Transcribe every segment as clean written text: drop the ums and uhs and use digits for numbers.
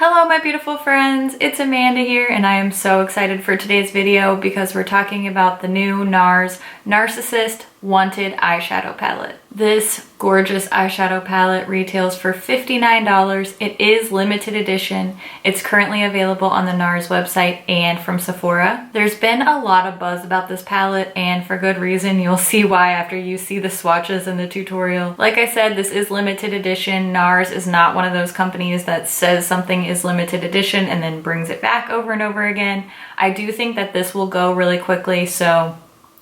Hello my beautiful friends, it's Amanda here and I am so excited for today's video because we're talking about the new NARS Narcissist Wanted Eyeshadow Palette. This gorgeous eyeshadow palette retails for $59. It is limited edition. It's currently available on the NARS website and from Sephora. There's been a lot of buzz about this palette and for good reason. You'll see why after you see the swatches in the tutorial. Like I said, this is limited edition. NARS is not one of those companies that says something is limited edition and then brings it back over and over again. I do think that this will go really quickly, so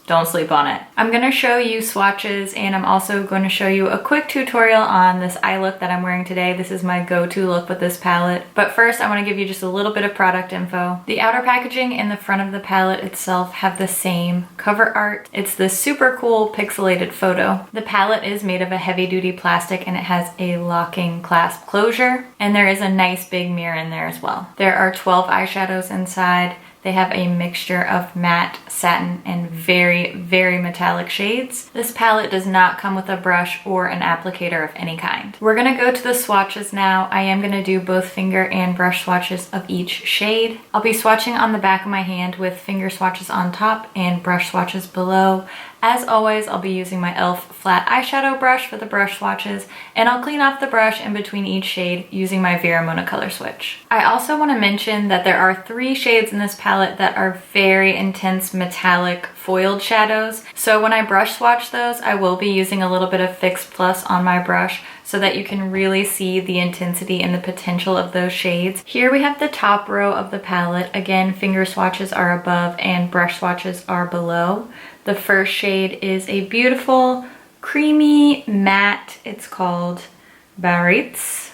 don't sleep on it. I'm gonna show you swatches and I'm also going to show you a quick tutorial on this eye look that I'm wearing today. This is my go-to look with this palette. But first I want to give you just a little bit of product info. The outer packaging and the front of the palette itself have the same cover art. It's this super cool pixelated photo. The palette is made of a heavy-duty plastic and it has a locking clasp closure. And there is a nice big mirror in there as well. There are 12 eyeshadows inside. They have a mixture of matte, satin, and very, very metallic shades. This palette does not come with a brush or an applicator of any kind. We're gonna go to the swatches now. I am gonna do both finger and brush swatches of each shade. I'll be swatching on the back of my hand with finger swatches on top and brush swatches below. As always, I'll be using my e.l.f. flat eyeshadow brush for the brush swatches, and I'll clean off the brush in between each shade using my Veramona color switch. I also want to mention that there are 3 shades in this palette that are very intense metallic foiled shadows. So when I brush swatch those, I will be using a little bit of Fix Plus on my brush so that you can really see the intensity and the potential of those shades. Here we have the top row of the palette. Again, finger swatches are above and brush swatches are below. The first shade is a beautiful creamy matte. It's called Baritz.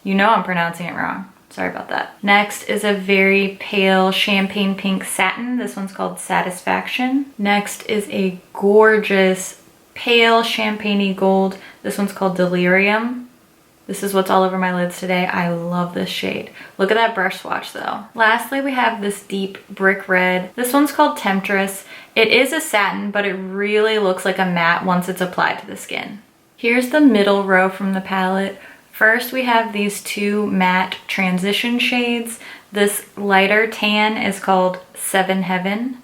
You know I'm pronouncing it wrong. Sorry about that. Next is a very pale champagne pink satin. This one's called Satisfaction. Next is a gorgeous pale champagne-y gold. This one's called Delirium. This is what's all over my lids today. I love this shade. Look at that brush swatch though. Lastly, we have this deep brick red. This one's called Temptress. It is a satin, but it really looks like a matte once it's applied to the skin. Here's the middle row from the palette. First, we have these 2 matte transition shades. This lighter tan is called Seven Heaven.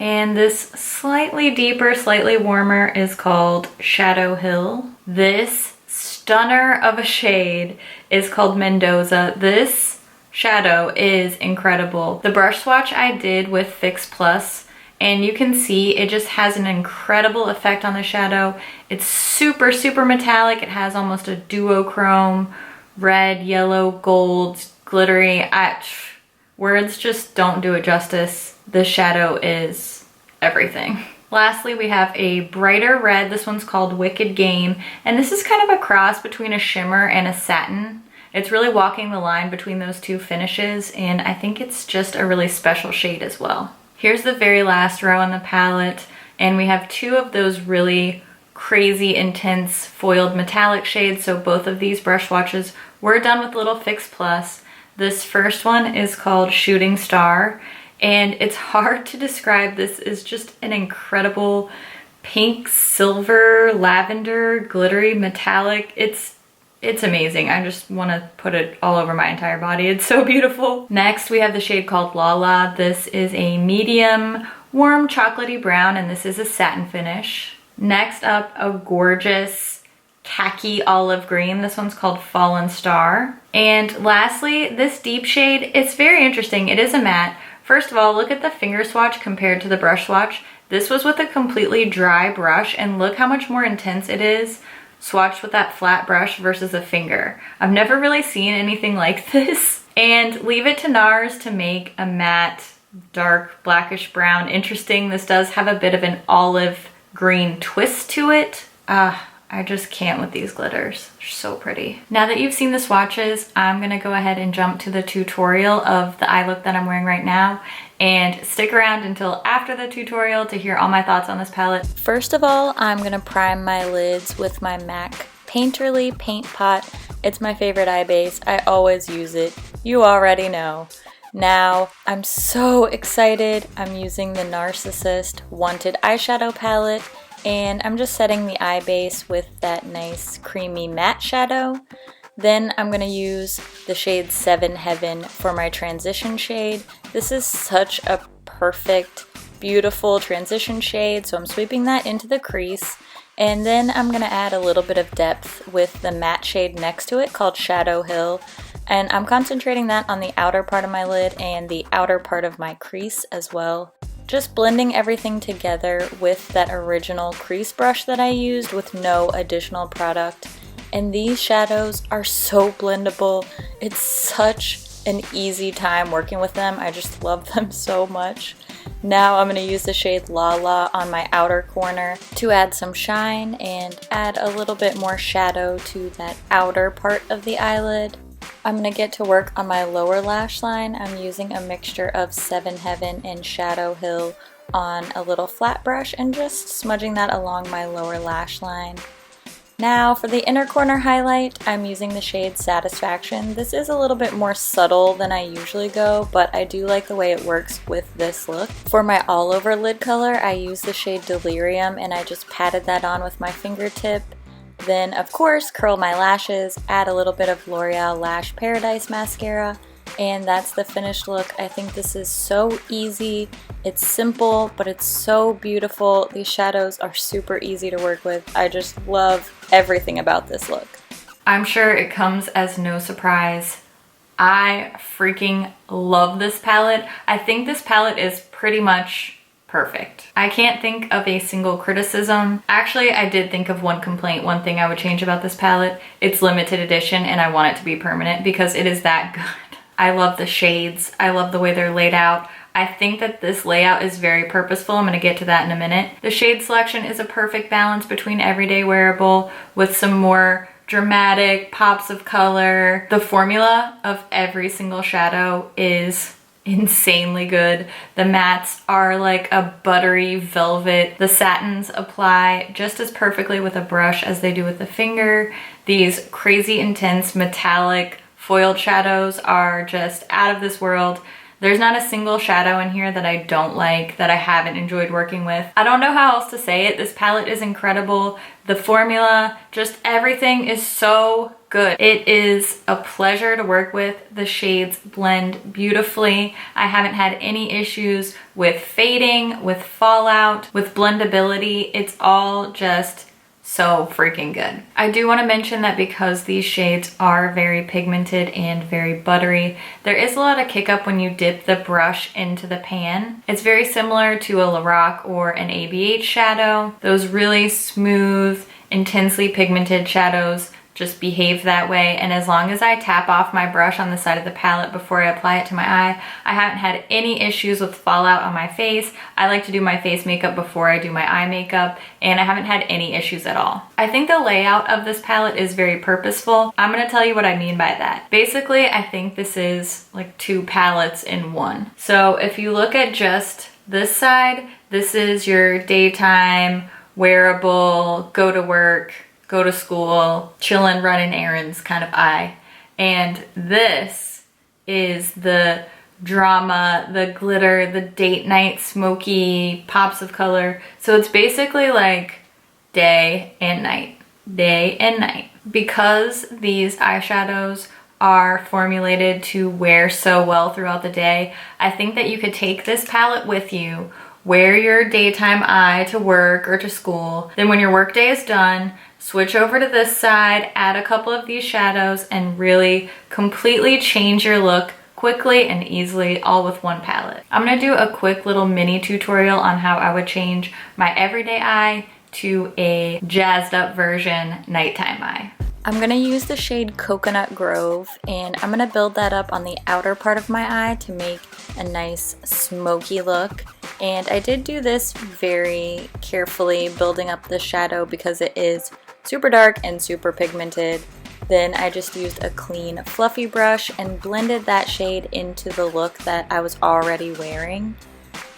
And this slightly deeper, slightly warmer is called Shadow Hill. This stunner of a shade is called Mendoza. This shadow is incredible. The brush swatch I did with Fix Plus, and you can see it just has an incredible effect on the shadow. It's super, super metallic. It has almost a duochrome, red, yellow, gold, glittery. Words just don't do it justice. This shadow is everything. Lastly, we have a brighter red. This one's called Wicked Game, and this is kind of a cross between a shimmer and a satin. It's really walking the line between those 2 finishes, and I think it's just a really special shade as well. Here's the very last row on the palette, and we have 2 of those really crazy, intense foiled metallic shades, so both of these brush swatches were done with little Fix Plus. This first one is called Shooting Star, and it's hard to describe. This is just an incredible pink, silver, lavender, glittery, metallic. It's amazing. I just want to put it all over my entire body. It's so beautiful. Next, we have the shade called Lala. This is a medium, warm chocolatey brown, and this is a satin finish. Next up, a gorgeous khaki olive green. This one's called Fallen Star. And lastly, this deep shade, it's very interesting. It is a matte. First of all, look at the finger swatch compared to the brush swatch. This was with a completely dry brush, and look how much more intense it is swatched with that flat brush versus a finger. I've never really seen anything like this. And leave it to NARS to make a matte, dark, blackish brown interesting. This does have a bit of an olive green twist to it. I just can't with these glitters. They're so pretty. Now that you've seen the swatches, I'm gonna go ahead and jump to the tutorial of the eye look that I'm wearing right now, and stick around until after the tutorial to hear all my thoughts on this palette. First of all, I'm gonna prime my lids with my MAC Painterly Paint Pot. It's my favorite eye base. I always use it. You already know. Now, I'm so excited. I'm using the Narcissist Wanted Eyeshadow Palette, and I'm just setting the eye base with that nice creamy matte shadow. Then I'm going to use the shade 7 Heaven for my transition shade. This is such a perfect, beautiful transition shade, so I'm sweeping that into the crease. And then I'm going to add a little bit of depth with the matte shade next to it called Shadow Hill. And I'm concentrating that on the outer part of my lid and the outer part of my crease as well. Just blending everything together with that original crease brush that I used with no additional product. And these shadows are so blendable. It's such an easy time working with them. I just love them so much. Now I'm going to use the shade La La on my outer corner to add some shine and add a little bit more shadow to that outer part of the eyelid. I'm going to get to work on my lower lash line. I'm using a mixture of 7 Heaven and Shadow Hill on a little flat brush and just smudging that along my lower lash line. Now for the inner corner highlight, I'm using the shade Satisfaction. This is a little bit more subtle than I usually go, but I do like the way it works with this look. For my all over lid color, I use the shade Delirium and I just patted that on with my fingertip. Then of course, curl my lashes, add a little bit of L'Oreal Lash Paradise mascara, and that's the finished look. I think this is so easy. It's simple, but it's so beautiful. These shadows are super easy to work with. I just love everything about this look. I'm sure it comes as no surprise. I freaking love this palette. I think this palette is pretty much perfect. I can't think of a single criticism. Actually, I did think of one complaint, one thing I would change about this palette. It's limited edition and I want it to be permanent because it is that good. I love the shades. I love the way they're laid out. I think that this layout is very purposeful. I'm going to get to that in a minute. The shade selection is a perfect balance between everyday wearable with some more dramatic pops of color. The formula of every single shadow is insanely good. The mattes are like a buttery velvet. The satins apply just as perfectly with a brush as they do with the finger. These crazy intense metallic foiled shadows are just out of this world. There's not a single shadow in here that I don't like, that I haven't enjoyed working with. I don't know how else to say it. This palette is incredible. The formula, just everything is so good. It is a pleasure to work with. The shades blend beautifully. I haven't had any issues with fading, with fallout, with blendability. It's all just so freaking good. I do want to mention that because these shades are very pigmented and very buttery, there is a lot of kick up when you dip the brush into the pan. It's very similar to a Lorac or an ABH shadow. Those really smooth, intensely pigmented shadows just behave that way, and as long as I tap off my brush on the side of the palette before I apply it to my eye, I haven't had any issues with fallout on my face. I like to do my face makeup before I do my eye makeup, and I haven't had any issues at all. I think the layout of this palette is very purposeful. I'm gonna tell you what I mean by that. Basically, I think this is like 2 palettes in one. So if you look at just this side, this is your daytime, wearable, go to work, go to school, chillin', running errands kind of eye. And this is the drama, the glitter, the date night, smoky pops of color. So it's basically like day and night, day and night. Because these eyeshadows are formulated to wear so well throughout the day, I think that you could take this palette with you, wear your daytime eye to work or to school, then when your workday is done, switch over to this side, add a couple of these shadows, and really completely change your look quickly and easily, all with one palette. I'm gonna do a quick little mini tutorial on how I would change my everyday eye to a jazzed up version nighttime eye. I'm gonna use the shade Coconut Grove, and I'm gonna build that up on the outer part of my eye to make a nice smoky look. And I did do this very carefully, building up the shadow because it is super dark and super pigmented. Then I just used a clean fluffy brush and blended that shade into the look that I was already wearing.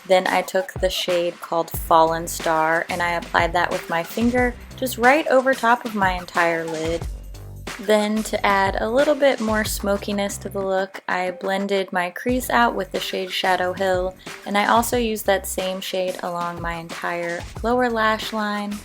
Then I took the shade called Fallen Star and I applied that with my finger just right over top of my entire lid. Then to add a little bit more smokiness to the look, I blended my crease out with the shade Shadow Hill, and I also used that same shade along my entire lower lash line.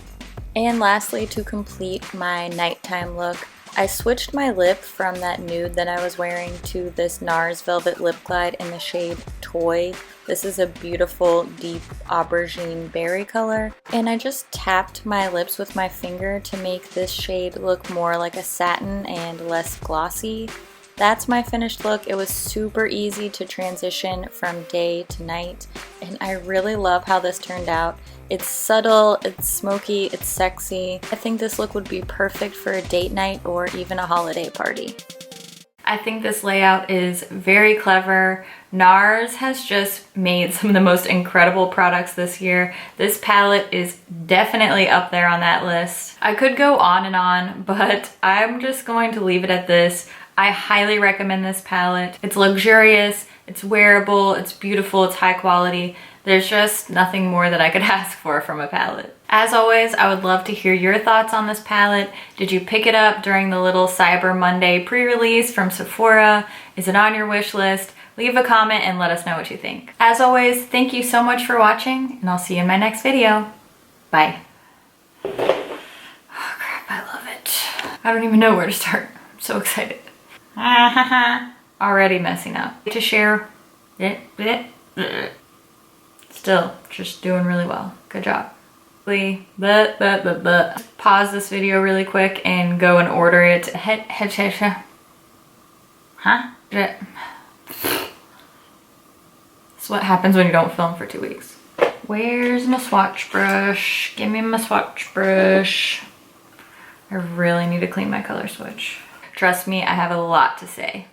And lastly, to complete my nighttime look, I switched my lip from that nude that I was wearing to this NARS Velvet Lip Glide in the shade Toy. This is a beautiful deep aubergine berry color, and I just tapped my lips with my finger to make this shade look more like a satin and less glossy. That's my finished look. It was super easy to transition from day to night, and I really love how this turned out. It's subtle, it's smoky, it's sexy. I think this look would be perfect for a date night or even a holiday party. I think this layout is very clever. NARS has just made some of the most incredible products this year. This palette is definitely up there on that list. I could go on, but I'm just going to leave it at this. I highly recommend this palette. It's luxurious, it's wearable, it's beautiful, it's high quality. There's just nothing more that I could ask for from a palette. As always, I would love to hear your thoughts on this palette. Did you pick it up during the little Cyber Monday pre-release from Sephora? Is it on your wish list? Leave a comment and let us know what you think. As always, thank you so much for watching, and I'll see you in my next video. Bye. Oh crap, I love it. I don't even know where to start. I'm so excited. Already messing up. To share. Still, just doing really well. Good job. Pause this video really quick and go and order it. Huh? This is what happens when you don't film for 2 weeks. Where's my swatch brush? Give me my swatch brush. I really need to clean my color switch. Trust me, I have a lot to say.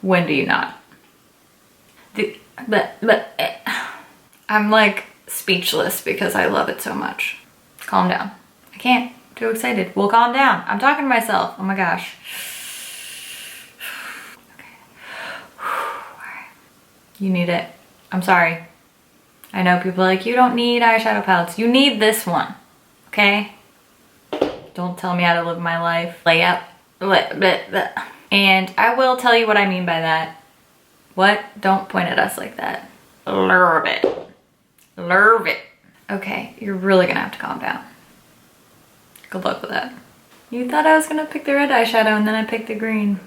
When do you not? I'm like speechless because I love it so much. Calm down. I can't. I'm too excited. Well, calm down. I'm talking to myself. Oh my gosh. Okay. Alright. You need it. I'm sorry. I know people are like, you don't need eyeshadow palettes. You need this one. Okay? Don't tell me how to live my life. Layout. And I will tell you what I mean by that. What? Don't point at us like that. Love it. Love it. Okay, you're really gonna have to calm down. Good luck with that. You thought I was gonna pick the red eyeshadow and then I picked the green.